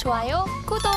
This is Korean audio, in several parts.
좋아요, 구독!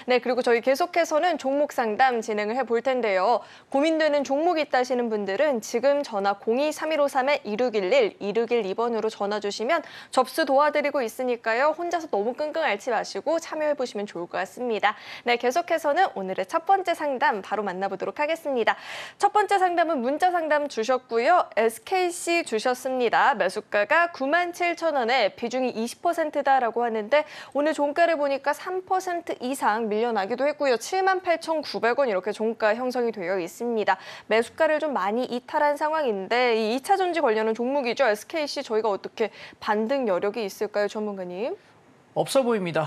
네, 그리고 저희 계속해서는 종목 상담 진행을 해볼 텐데요. 고민되는 종목이 있다 하시는 분들은 지금 전화 02-3153-2611, 2612번으로 전화 주시면 접수 도와드리고 있으니까요. 혼자서 너무 끙끙 앓지 마시고 참여해보시면 좋을 것 같습니다. 네, 계속해서는 오늘의 첫 번째 상담 바로 만나보도록 하겠습니다. 첫 번째 상담은 문자 상담 주셨고요. SKC 주셨습니다. 매수가가 97,000원에 비중이 20%다라고 하는데 오늘 종가를 보니까 3% 이상 밀려나기도 했고요. 78,900원 이렇게 종가 형성이 되어 있습니다. 매수가를 좀 많이 이탈한 상황인데 이 2차 전지 관련한 종목이죠. SKC 저희가 어떻게 반등 여력이 있을까요, 전문가님? 없어 보입니다.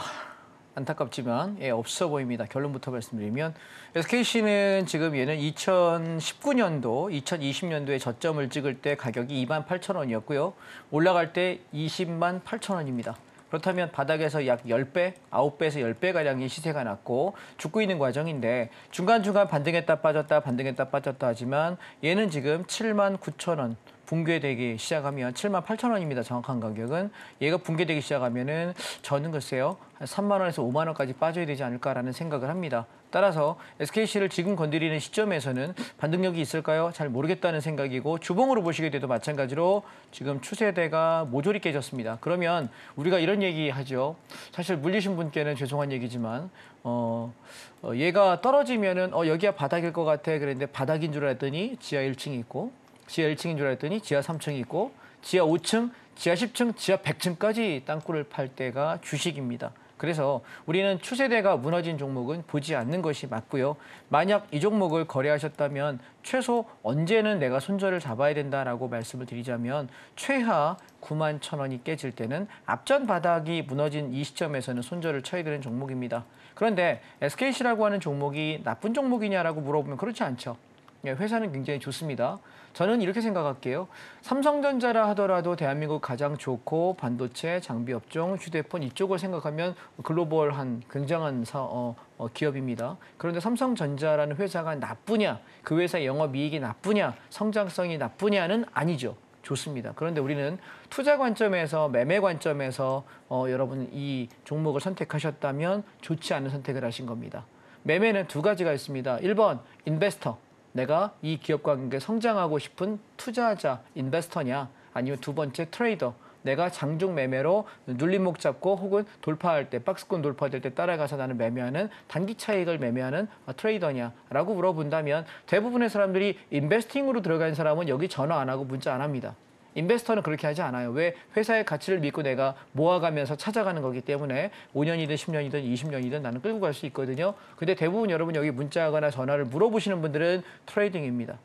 안타깝지만 없어 보입니다. 결론부터 말씀드리면 SKC는 지금 얘는 2019년도, 2020년도에 저점을 찍을 때 가격이 28,000원이었고요. 올라갈 때 208,000원입니다. 그렇다면 바닥에서 약 10배, 9배에서 10배가량의 시세가 났고 죽고 있는 과정인데 중간중간 반등했다 빠졌다 반등했다 빠졌다 하지만 얘는 지금 79,000원 붕괴되기 시작하면 78,000원입니다. 정확한 가격은. 얘가 붕괴되기 시작하면은 저는 글쎄요. 한 3만 원에서 5만 원까지 빠져야 되지 않을까라는 생각을 합니다. 따라서 SKC를 지금 건드리는 시점에서는 반등력이 있을까요? 잘 모르겠다는 생각이고 주봉으로 보시게 돼도 마찬가지로 지금 추세대가 모조리 깨졌습니다. 그러면 우리가 이런 얘기 하죠. 사실 물리신 분께는 죄송한 얘기지만 얘가 떨어지면은 여기가 바닥일 것 같아 그랬는데 바닥인 줄 알았더니 지하 1층이 있고 지하 1층인 줄 알았더니 지하 3층이 있고 지하 5층, 지하 10층, 지하 100층까지 땅굴을 팔 때가 주식입니다. 그래서 우리는 추세대가 무너진 종목은 보지 않는 것이 맞고요. 만약 이 종목을 거래하셨다면 최소 언제는 내가 손절을 잡아야 된다라고 말씀을 드리자면 최하 91,000원이 깨질 때는 앞전 바닥이 무너진 이 시점에서는 손절을 쳐야 되는 종목입니다. 그런데 SKC라고 하는 종목이 나쁜 종목이냐라고 물어보면 그렇지 않죠. 회사는 굉장히 좋습니다. 저는 이렇게 생각할게요. 삼성전자라 하더라도 대한민국 가장 좋고 반도체, 장비 업종, 휴대폰 이쪽을 생각하면 글로벌한 굉장한 기업입니다. 그런데 삼성전자라는 회사가 나쁘냐, 그 회사의 영업이익이 나쁘냐, 성장성이 나쁘냐는 아니죠. 좋습니다. 그런데 우리는 투자 관점에서, 매매 관점에서 여러분 이 종목을 선택하셨다면 좋지 않은 선택을 하신 겁니다. 매매는 두 가지가 있습니다. 1번, 인베스터. 내가 이 기업과 함께 성장하고 싶은 투자자, 인베스터냐 아니면 두 번째 트레이더. 내가 장중 매매로 눌림목 잡고 혹은 돌파할 때 박스권 돌파될 때 따라가서 나는 매매하는 단기 차익을 매매하는 트레이더냐라고 물어본다면 대부분의 사람들이 인베스팅으로 들어간 사람은 여기 전화 안 하고 문자 안 합니다. 인베스터는 그렇게 하지 않아요. 왜? 회사의 가치를 믿고 내가 모아가면서 찾아가는 거기 때문에 5년이든 10년이든 20년이든 나는 끌고 갈 수 있거든요. 근데 대부분 여러분 여기 문자하거나 전화를 물어보시는 분들은 트레이딩입니다.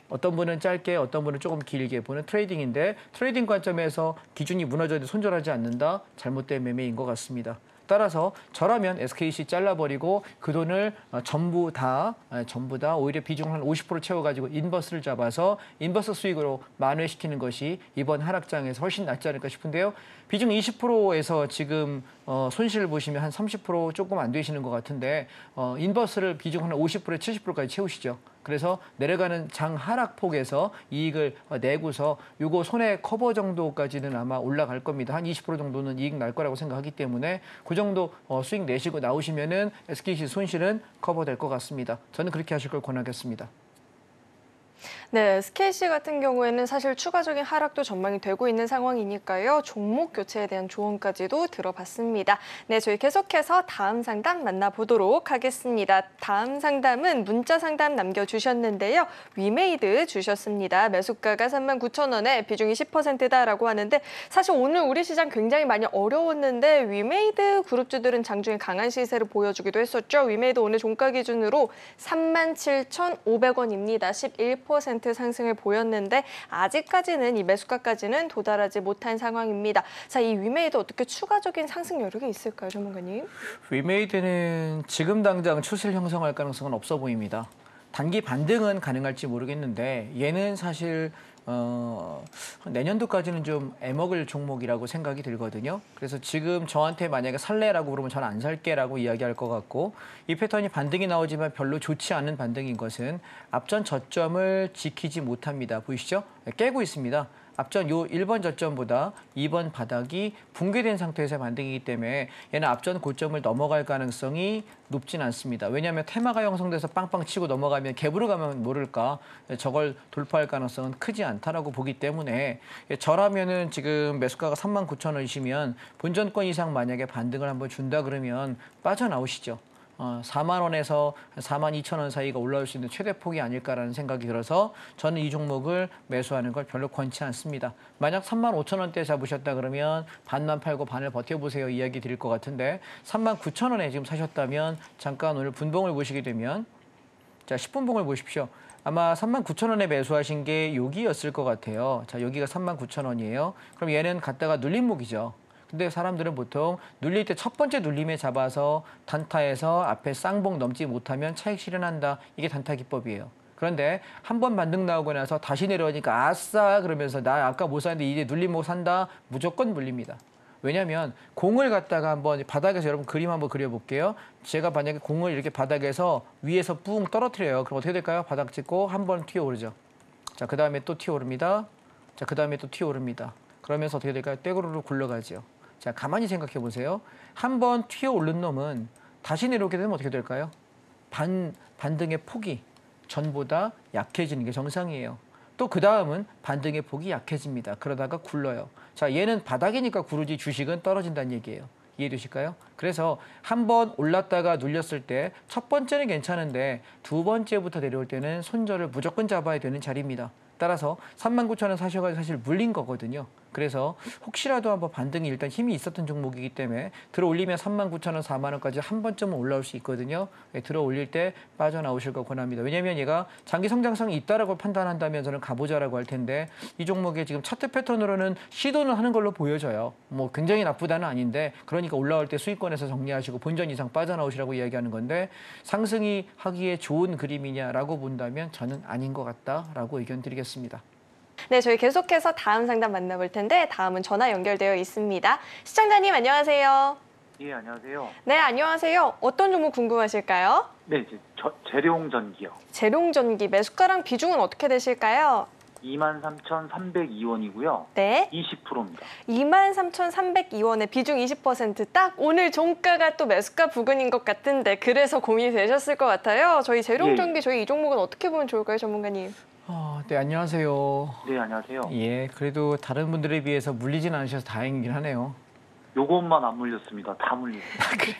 어떤 분은 짧게, 어떤 분은 조금 길게 보는 트레이딩인데 트레이딩 관점에서 기준이 무너져도 손절하지 않는다? 잘못된 매매인 것 같습니다. 따라서 저라면 SKC 잘라버리고 그 돈을 전부 다 오히려 비중 한 50% 채워가지고 인버스를 잡아서 인버스 수익으로 만회시키는 것이 이번 하락장에서 훨씬 낫지 않을까 싶은데요. 비중 20%에서 지금 손실을 보시면 한 30% 조금 안 되시는 것 같은데 인버스를 비중 한 50%에 70%까지 채우시죠. 그래서 내려가는 장 하락폭에서 이익을 내고서 요거 손해 커버 정도까지는 아마 올라갈 겁니다. 한 20% 정도는 이익 날 거라고 생각하기 때문에 그 정도 수익 내시고 나오시면은 SKC 손실은 커버될 것 같습니다. 저는 그렇게 하실 걸 권하겠습니다. 네, SKC 같은 경우에는 사실 추가적인 하락도 전망이 되고 있는 상황이니까요. 종목 교체에 대한 조언까지도 들어봤습니다. 네, 저희 계속해서 다음 상담 만나보도록 하겠습니다. 다음 상담은 문자 상담 남겨주셨는데요. 위메이드 주셨습니다. 매수가가 39,000원에 비중이 10%다라고 하는데 사실 오늘 우리 시장 굉장히 많이 어려웠는데 위메이드 그룹주들은 장중에 강한 시세를 보여주기도 했었죠. 위메이드 오늘 종가 기준으로 37,500원입니다. 11% 상승을 보였는데 아직까지는 이 매수가까지는 도달하지 못한 상황입니다. 자, 이 위메이드 어떻게 추가적인 상승 여력이 있을까요, 전문가님? 위메이드는 지금 당장 추세를 형성할 가능성은 없어 보입니다. 단기 반등은 가능할지 모르겠는데 얘는 사실 내년도까지는 좀 애먹을 종목이라고 생각이 들거든요. 그래서 지금 저한테 만약에 살래라고 그러면 저는 안 살게라고 이야기할 것 같고 이 패턴이 반등이 나오지만 별로 좋지 않은 반등인 것은 앞전 저점을 지키지 못합니다. 보이시죠? 깨고 있습니다. 앞전 요 1번 저점보다 2번 바닥이 붕괴된 상태에서 반등이기 때문에 얘는 앞전 고점을 넘어갈 가능성이 높진 않습니다. 왜냐하면 테마가 형성돼서 빵빵 치고 넘어가면 갭으로 가면 모를까 저걸 돌파할 가능성은 크지 않다라고 보기 때문에 저라면은 지금 매수가가 39,000원이시면 본전권 이상 만약에 반등을 한번 준다 그러면 빠져나오시죠. 4만 원에서 42,000원 사이가 올라올 수 있는 최대 폭이 아닐까라는 생각이 들어서 저는 이 종목을 매수하는 걸 별로 권치 않습니다. 만약 35,000원대 잡으셨다 그러면 반만 팔고 반을 버텨보세요 이야기 드릴 것 같은데 39,000원에 지금 사셨다면 잠깐 오늘 분봉을 보시게 되면 자 10분봉을 보십시오. 아마 39,000원에 매수하신 게 여기였을 것 같아요. 자 여기가 39,000원이에요. 그럼 얘는 갖다가 눌림목이죠. 근데 사람들은 보통 눌릴 때 첫 번째 눌림에 잡아서 단타에서 앞에 쌍봉 넘지 못하면 차익 실현한다. 이게 단타 기법이에요. 그런데 한 번 반등 나오고 나서 다시 내려오니까 아싸 그러면서 나 아까 못 샀는데 이제 눌림목 산다. 무조건 물립니다. 왜냐하면 공을 갖다가 한번 바닥에서 여러분 그림 한번 그려볼게요. 제가 만약에 공을 이렇게 바닥에서 위에서 뿡 떨어뜨려요. 그럼 어떻게 될까요? 바닥 찍고 한 번 튀어오르죠. 자, 그 다음에 또 튀어오릅니다. 자, 그 다음에 또 튀어오릅니다. 그러면서 어떻게 될까요? 떼구르르 굴러가죠. 자, 가만히 생각해 보세요. 한 번 튀어 오른 놈은 다시 내려오게 되면 어떻게 될까요? 반등의 폭이 전보다 약해지는 게 정상이에요. 또 그 다음은 반등의 폭이 약해집니다. 그러다가 굴러요. 자, 얘는 바닥이니까 구르지 주식은 떨어진다는 얘기예요. 이해되실까요? 그래서 한 번 올랐다가 눌렸을 때 첫 번째는 괜찮은데 두 번째부터 내려올 때는 손절을 무조건 잡아야 되는 자리입니다. 따라서 39,000원 사셔가지고 사실 물린 거거든요. 그래서 혹시라도 한번 반등이 일단 힘이 있었던 종목이기 때문에 들어 올리면 39,000원, 4만 원까지 한 번쯤은 올라올 수 있거든요. 들어 올릴 때 빠져나오실 거 권합니다. 왜냐하면 얘가 장기 성장성이 있다라고 판단한다면 저는 가보자라고 할 텐데 이 종목에 지금 차트 패턴으로는 시도는 하는 걸로 보여져요. 뭐 굉장히 나쁘다는 아닌데 그러니까 올라올 때 수익권에서 정리하시고 본전 이상 빠져나오시라고 이야기하는 건데 상승이 하기에 좋은 그림이냐라고 본다면 저는 아닌 것 같다라고 의견 드리겠습니다. 네, 저희 계속해서 다음 상담 만나볼 텐데 다음은 전화 연결되어 있습니다. 시청자님 안녕하세요. 예, 안녕하세요. 네, 안녕하세요. 어떤 종목 궁금하실까요? 네, 이제 재룡전기요. 재룡전기 매수가랑 비중은 어떻게 되실까요? 23,302원이고요. 네. 20%입니다. 23,302원에 비중 20%딱 오늘 종가가 또 매수가 부근인 것 같은데 그래서 고민이 되셨을 것 같아요. 저희 재룡전기 저희 이 종목은 어떻게 보면 좋을까요, 전문가님? 네, 안녕하세요. 네, 안녕하세요. 예, 그래도 다른 분들에 비해서 물리진 않으셔서 다행이긴 하네요. 요것만 안 물렸습니다. 다 물렸어요. 그래요?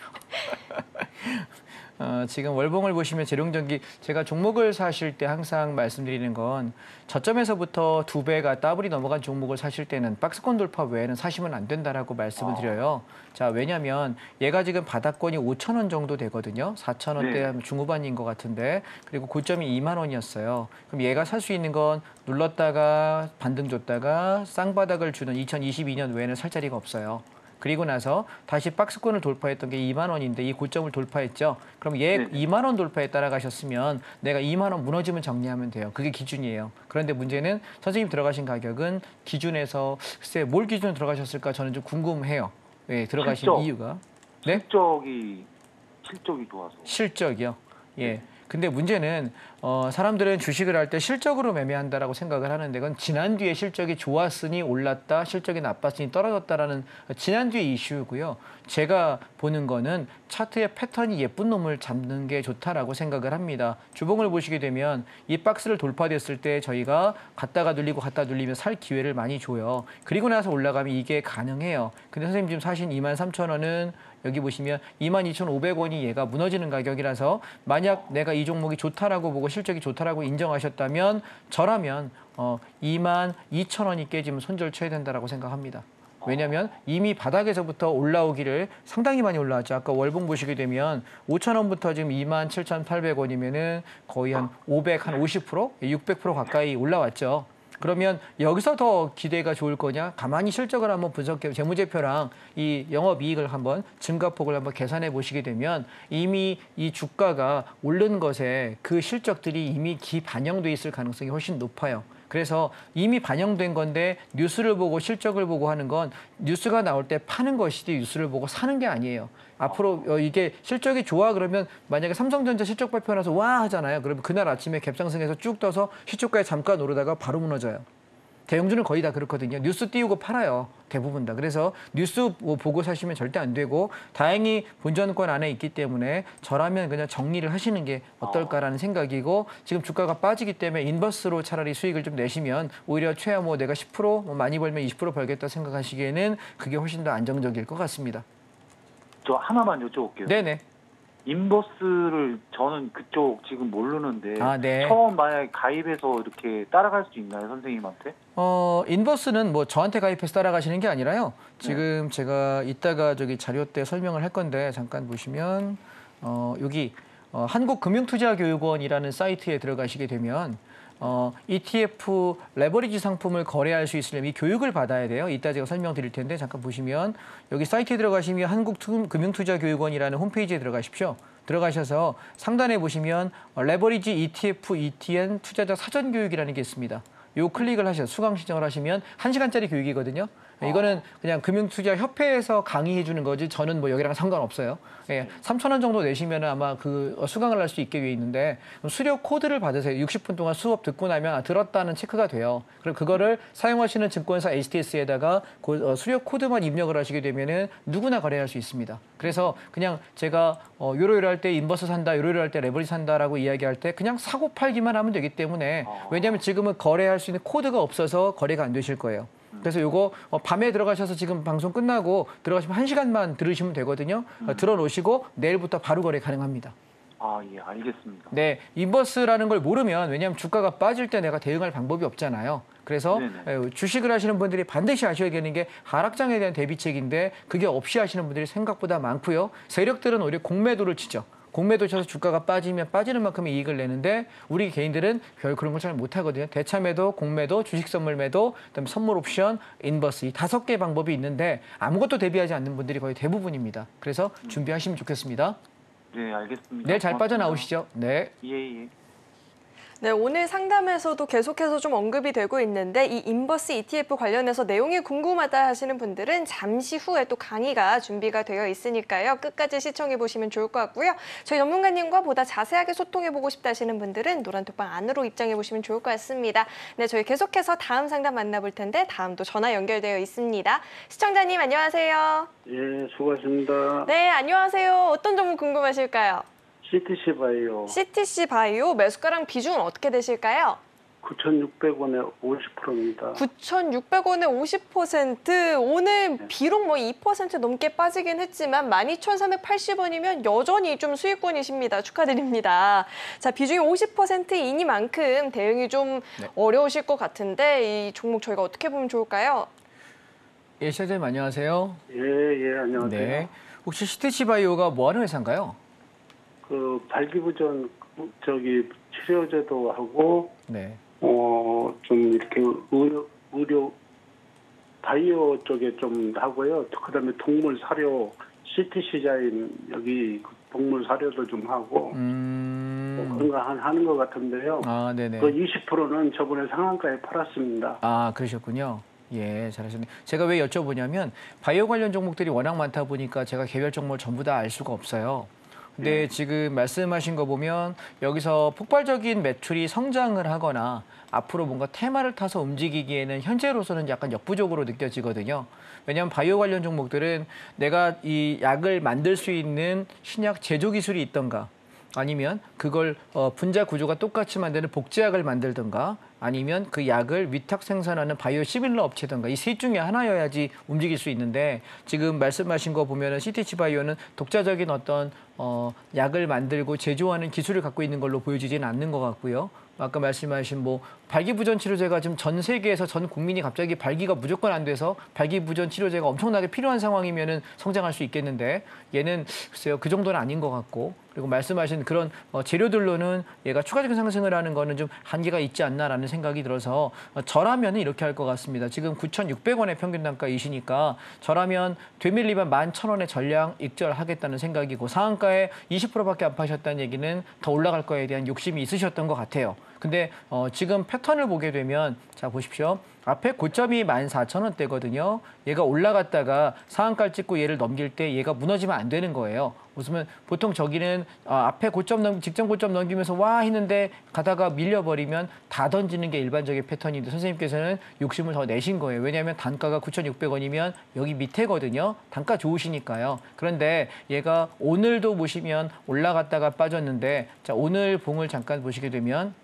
지금 월봉을 보시면 재룡전기 제가 종목을 사실 때 항상 말씀드리는 건 저점에서부터 2배가 더블이 넘어간 종목을 사실 때는 박스권 돌파 외에는 사시면 안 된다라고 말씀을 드려요. 자, 왜냐하면 얘가 지금 바닥권이 5,000원 정도 되거든요. 4,000원대 네. 중후반인 것 같은데 그리고 고점이 2만 원이었어요. 그럼 얘가 살 수 있는 건 눌렀다가 반등 줬다가 쌍바닥을 주는 2022년 외에는 살 자리가 없어요. 그리고 나서 다시 박스권을 돌파했던 게 2만 원인데 이 고점을 돌파했죠. 그럼 얘 네네. 2만 원 돌파에 따라가셨으면 내가 2만 원 무너지면 정리하면 돼요. 그게 기준이에요. 그런데 문제는 선생님 들어가신 가격은 기준에서 글쎄 뭘 기준으로 들어가셨을까 저는 좀 궁금해요. 왜 들어가신 실적. 이유가? 네? 실적이 좋아서. 실적이요. 예. 네. 근데 문제는 사람들은 주식을 할 때 실적으로 매매한다라고 생각을 하는데 그건 지난 뒤에 실적이 좋았으니 올랐다, 실적이 나빴으니 떨어졌다라는 지난 뒤의 이슈고요. 제가 보는 거는 차트의 패턴이 예쁜 놈을 잡는 게 좋다라고 생각을 합니다. 주봉을 보시게 되면 이 박스를 돌파됐을 때 저희가 갔다가 눌리고 갔다 눌리면 살 기회를 많이 줘요. 그리고 나서 올라가면 이게 가능해요. 근데 선생님 지금 사신 23,000원은 여기 보시면 22,500원이 얘가 무너지는 가격이라서 만약 내가 이 종목이 좋다라고 보고 실적이 좋다라고 인정하셨다면 저라면 22,000원이 깨지면 손절 쳐야 된다라고 생각합니다. 왜냐하면 이미 바닥에서부터 올라오기를 상당히 많이 올라왔죠. 아까 월봉 보시게 되면 5,000원부터 지금 27,800원이면은 거의 한 500, 한 50%, 600% 가까이 올라왔죠. 그러면 여기서 더 기대가 좋을 거냐? 가만히 실적을 한번 분석해 재무제표랑 이 영업이익을 한번 증가폭을 한번 계산해 보시게 되면 이미 이 주가가 오른 것에 그 실적들이 이미 기반영돼 있을 가능성이 훨씬 높아요. 그래서 이미 반영된 건데 뉴스를 보고 실적을 보고 하는 건 뉴스가 나올 때 파는 것이지 뉴스를 보고 사는 게 아니에요. 앞으로 이게 실적이 좋아 그러면 만약에 삼성전자 실적 발표 나서 와 하잖아요. 그러면 그날 아침에 갭상승해서 쭉 떠서 시초가에 잠깐 오르다가 바로 무너져요. 대형주는 거의 다 그렇거든요. 뉴스 띄우고 팔아요. 대부분 다. 그래서 뉴스 보고 사시면 절대 안 되고 다행히 본전권 안에 있기 때문에 저라면 그냥 정리를 하시는 게 어떨까라는 생각이고 지금 주가가 빠지기 때문에 인버스로 차라리 수익을 좀 내시면 오히려 최하 뭐 내가 10% 많이 벌면 20% 벌겠다 생각하시기에는 그게 훨씬 더 안정적일 것 같습니다. 저 하나만 여쭤볼게요. 네네. 인버스를 저는 그쪽 지금 모르는데 아, 네. 처음 만약에 가입해서 이렇게 따라갈 수 있나요, 선생님한테? 인버스는 뭐 저한테 가입해서 따라가시는 게 아니라요. 지금 제가 이따가 저기 자료 때 설명을 할 건데 잠깐 보시면 여기 한국금융투자교육원이라는 사이트에 들어가시게 되면 ETF 레버리지 상품을 거래할 수 있으려면 이 교육을 받아야 돼요. 이따 제가 설명드릴 텐데 잠깐 보시면 여기 사이트에 들어가시면 한국금융투자교육원이라는 홈페이지에 들어가십시오. 들어가셔서 상단에 보시면 레버리지 ETF, ETN 투자자 사전 교육이라는 게 있습니다. 요 클릭을 하셔서 수강 신청을 하시면 1시간짜리 교육이거든요. 이거는 그냥 금융투자협회에서 강의해 주는 거지 저는 뭐 여기랑 상관없어요. 예, 3,000원 정도 내시면 아마 그 수강을 할 수 있게 돼 있는데 수료 코드를 받으세요. 60분 동안 수업 듣고 나면 들었다는 체크가 돼요. 그리고 그거를 사용하시는 증권사 HTS에다가 그 수료 코드만 입력을 하시게 되면은 누구나 거래할 수 있습니다. 그래서 그냥 제가 요러요러할 때 인버스 산다, 요러요러할 때 레버리지 산다라고 이야기할 때 그냥 사고 팔기만 하면 되기 때문에 왜냐하면 지금은 거래할 수 있는 코드가 없어서 거래가 안 되실 거예요. 그래서 요거 밤에 들어가셔서 지금 방송 끝나고 들어가시면 1시간만 들으시면 되거든요. 들어놓으시고 내일부터 바로 거래 가능합니다. 아, 예, 알겠습니다. 네, 인버스라는 걸 모르면 왜냐하면 주가가 빠질 때 내가 대응할 방법이 없잖아요. 그래서 주식을 하시는 분들이 반드시 아셔야 되는 게 하락장에 대한 대비책인데 그게 없이 하시는 분들이 생각보다 많고요. 세력들은 오히려 공매도를 치죠. 공매도 쳐서 주가가 빠지면 빠지는 만큼의 이익을 내는데 우리 개인들은 별 그런 걸 잘 못하거든요. 대차매도, 공매도, 주식선물매도, 그다음에 선물 옵션, 인버스 이 5개 방법이 있는데 아무것도 대비하지 않는 분들이 거의 대부분입니다. 그래서 준비하시면 좋겠습니다. 네, 알겠습니다. 내일 잘 고맙습니다. 빠져나오시죠. 네. 예, 예. 네, 오늘 상담에서도 계속해서 좀 언급이 되고 있는데 이 인버스 ETF 관련해서 내용이 궁금하다 하시는 분들은 잠시 후에 또 강의가 준비가 되어 있으니까요. 끝까지 시청해 보시면 좋을 것 같고요. 저희 전문가님과 보다 자세하게 소통해 보고 싶다 하시는 분들은 노란톡방 안으로 입장해 보시면 좋을 것 같습니다. 네, 저희 계속해서 다음 상담 만나볼 텐데 다음도 전화 연결되어 있습니다. 시청자님 안녕하세요. 예, 수고하십니다. 네, 안녕하세요. 어떤 점을 궁금하실까요? CTC 바이오 CTC 바이오 매수가랑 비중은 어떻게 되실까요? 9,600원에 50%입니다. 9,600원에 50%. 오늘 비록 뭐 2% 넘게 빠지긴 했지만 12,380원이면 여전히 좀 수익권이십니다. 축하드립니다. 자, 비중이 50%이니만큼 대응이 좀 어려우실 것 같은데 이 종목 저희가 어떻게 보면 좋을까요? 예, 시청자님 안녕하세요. 예, 예, 안녕하세요. 네. 혹시 CTC 바이오가 뭐 하는 회사인가요? 그 발기부전 치료제도 하고 네. 좀 이렇게 의료 바이오 쪽에 좀 하고요. 그다음에 동물 사료 CTC자인 여기 동물 사료도 좀 하고 그런 거 하는 것 같은데요. 아, 네네. 그 20%는 저번에 상한가에 팔았습니다. 아, 그러셨군요. 예, 잘하셨네요. 제가 왜 여쭤보냐면 바이오 관련 종목들이 워낙 많다 보니까 제가 개별 종목을 전부 다 알 수가 없어요. 근데 지금 말씀하신 거 보면 여기서 폭발적인 매출이 성장을 하거나 앞으로 뭔가 테마를 타서 움직이기에는 현재로서는 약간 역부족으로 느껴지거든요. 왜냐하면 바이오 관련 종목들은 내가 이 약을 만들 수 있는 신약 제조 기술이 있던가 아니면 그걸 분자 구조가 똑같이 만드는 복제약을 만들던가 아니면 그 약을 위탁 생산하는 바이오 시밀러 업체던가 이 셋 중에 하나여야지 움직일 수 있는데 지금 말씀하신 거 보면은 CTC 바이오는 독자적인 어떤 약을 만들고 제조하는 기술을 갖고 있는 걸로 보여지지는 않는 것 같고요. 아까 말씀하신 뭐 발기부전 치료제가 지금 전 세계에서 전 국민이 갑자기 발기가 무조건 안 돼서 발기부전 치료제가 엄청나게 필요한 상황이면은 성장할 수 있겠는데 얘는 글쎄요 그 정도는 아닌 것 같고 그리고 말씀하신 그런 재료들로는 얘가 추가적인 상승을 하는 거는 좀 한계가 있지 않나라는 생각이 들어서 저라면은 이렇게 할 것 같습니다. 지금 9,600원의 평균 단가이시니까 저라면 되밀리면 11,000원의 전량 익절하겠다는 생각이고 상한가에 20%밖에 안 파셨다는 얘기는 더 올라갈 거에 대한 욕심이 있으셨던 것 같아요. 근데 지금 패턴을 보게 되면 자 보십시오. 앞에 고점이 14,000원대거든요. 얘가 올라갔다가 상한가를 찍고 얘를 넘길 때 얘가 무너지면 안 되는 거예요. 무슨 보통 저기는 앞에 고점 직전 고점 넘기면서 와 했는데 가다가 밀려버리면 다 던지는 게 일반적인 패턴인데 선생님께서는 욕심을 더 내신 거예요. 왜냐하면 단가가 9,600원이면 여기 밑에거든요. 단가 좋으시니까요. 그런데 얘가 오늘도 보시면 올라갔다가 빠졌는데 자 오늘 봉을 잠깐 보시게 되면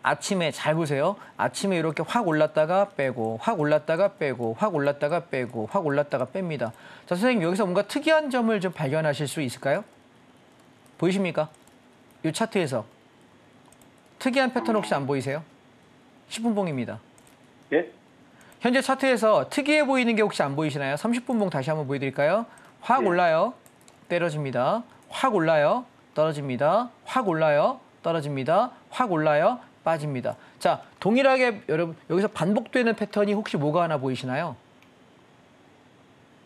아침에 잘 보세요. 아침에 이렇게 확 올랐다가 빼고 확 올랐다가 빼고 확 올랐다가 빼고 확 올랐다가 뺍니다. 자, 선생님 여기서 뭔가 특이한 점을 좀 발견하실 수 있을까요? 보이십니까? 이 차트에서 특이한 패턴 혹시 안 보이세요? 10분봉입니다. 예? 현재 차트에서 특이해 보이는 게 혹시 안 보이시나요? 30분봉 다시 한번 보여드릴까요? 확 네. 올라요. 떨어집니다. 확 올라요. 떨어집니다. 확 올라요. 떨어집니다. 확 올라요. 빠집니다. 자, 동일하게 여러분 여기서 반복되는 패턴이 혹시 뭐가 하나 보이시나요?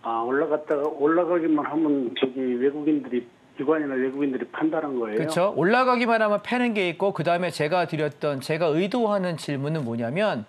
올라갔다가 올라가기만 하면 저기 외국인들이 기관이나 외국인들이 판단한 거예요. 그렇죠. 올라가기만 하면 패는 게 있고 그다음에 제가 의도하는 질문은 뭐냐면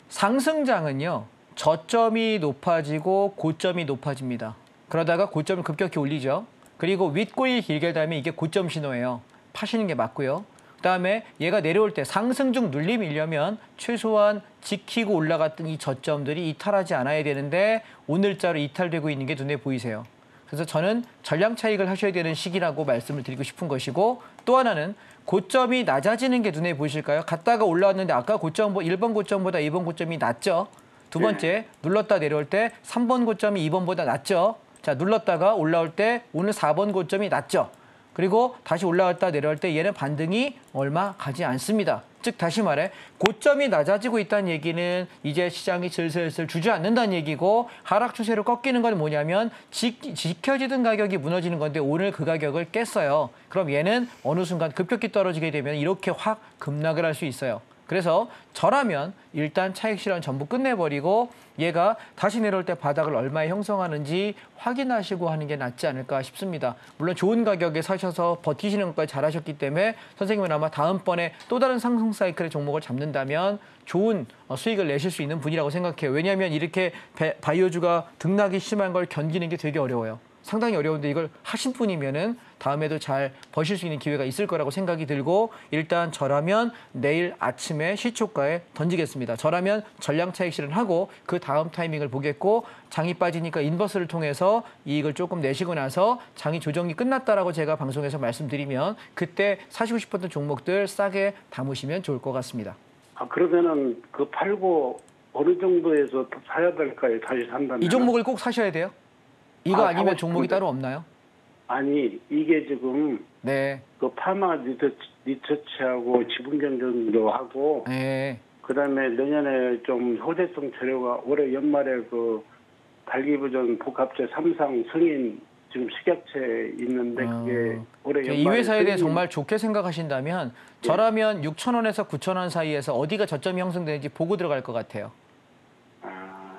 상승장은요. 저점이 높아지고 고점이 높아집니다. 그러다가 고점을 급격히 올리죠. 그리고 윗골이 길게 닿으면 이게 고점 신호예요. 파시는 게 맞고요. 그다음에 얘가 내려올 때 상승 중 눌림이려면 최소한 지키고 올라갔던 이 저점들이 이탈하지 않아야 되는데 오늘자로 이탈되고 있는 게 눈에 보이세요. 그래서 저는 전량 차익을 하셔야 되는 시기라고 말씀을 드리고 싶은 것이고 또 하나는 고점이 낮아지는 게 눈에 보이실까요? 갔다가 올라왔는데 아까 1번 고점보다 2번 고점이 낮죠. 두 번째 눌렀다 내려올 때 3번 고점이 2번보다 낮죠. 자 눌렀다가 올라올 때 오늘 4번 고점이 낮죠. 그리고 다시 올라갔다 내려올 때 얘는 반등이 얼마 가지 않습니다. 즉 다시 말해 고점이 낮아지고 있다는 얘기는 이제 시장이 슬슬 주저앉는다는 얘기고 하락 추세로 꺾이는 건 뭐냐면 지켜지던 가격이 무너지는 건데 오늘 그 가격을 깼어요. 그럼 얘는 어느 순간 급격히 떨어지게 되면 이렇게 확 급락을 할 수 있어요. 그래서 저라면 일단 차익 실현 전부 끝내버리고 얘가 다시 내려올 때 바닥을 얼마에 형성하는지 확인하시고 하는 게 낫지 않을까 싶습니다. 물론 좋은 가격에 사셔서 버티시는 것까지 잘하셨기 때문에 선생님은 아마 다음번에 또 다른 상승 사이클의 종목을 잡는다면 좋은 수익을 내실 수 있는 분이라고 생각해요. 왜냐하면 이렇게 바이오주가 등락이 심한 걸 견디는 게 되게 어려워요. 상당히 어려운데 이걸 하신 분이면은 다음에도 잘 버실 수 있는 기회가 있을 거라고 생각이 들고 일단 저라면 내일 아침에 시초가에 던지겠습니다. 저라면 전량 차익 실현하고 그 다음 타이밍을 보겠고 장이 빠지니까 인버스를 통해서 이익을 조금 내시고 나서 장이 조정이 끝났다라고 제가 방송에서 말씀드리면 그때 사시고 싶었던 종목들 싸게 담으시면 좋을 것 같습니다. 그러면은 그 팔고 어느 정도에서 사야 될까요? 다시 산다면? 이 종목을 꼭 사셔야 돼요? 이거 아니면 종목이 따로 없나요? 아니 이게 지금 네. 그 파마 리서치하고 지분 경쟁도 하고 네. 그다음에 내년에 좀 호재성 재료가 올해 연말에 그 발기부전 복합제 3상 승인 지금 식약처에 있는데 그게 올해 연말에 이 회사에 대해 승인... 정말 좋게 생각하신다면 저라면 6,000원에서 9,000원 사이에서 어디가 저점이 형성되는지 보고 들어갈 것 같아요.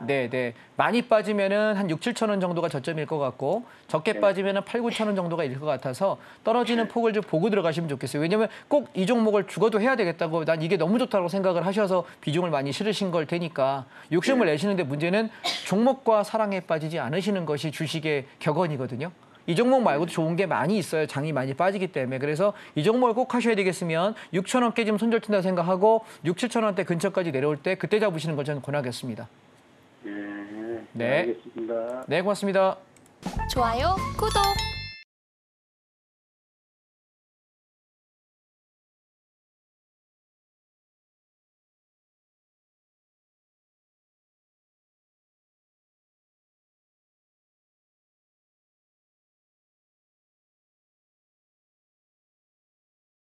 네. 많이 빠지면은 한 6, 7천 원 정도가 저점일 것 같고 적게 빠지면은 8, 9천 원 정도가 일 것 같아서 떨어지는 폭을 좀 보고 들어가시면 좋겠어요. 왜냐면 꼭 이 종목을 죽어도 해야 되겠다고 난 이게 너무 좋다고 생각을 하셔서 비중을 많이 실으신 걸 테니까 욕심을 내시는데 문제는 종목과 사랑에 빠지지 않으시는 것이 주식의 격언이거든요. 이 종목 말고도 좋은 게 많이 있어요. 장이 많이 빠지기 때문에. 그래서 이 종목을 꼭 하셔야 되겠으면 6,000원 깨지면 손절 튄다 생각하고 6, 7천 원대 근처까지 내려올 때 그때 잡으시는 걸 저는 권하겠습니다. 네, 알겠습니다. 네, 고맙습니다. 좋아요, 구독.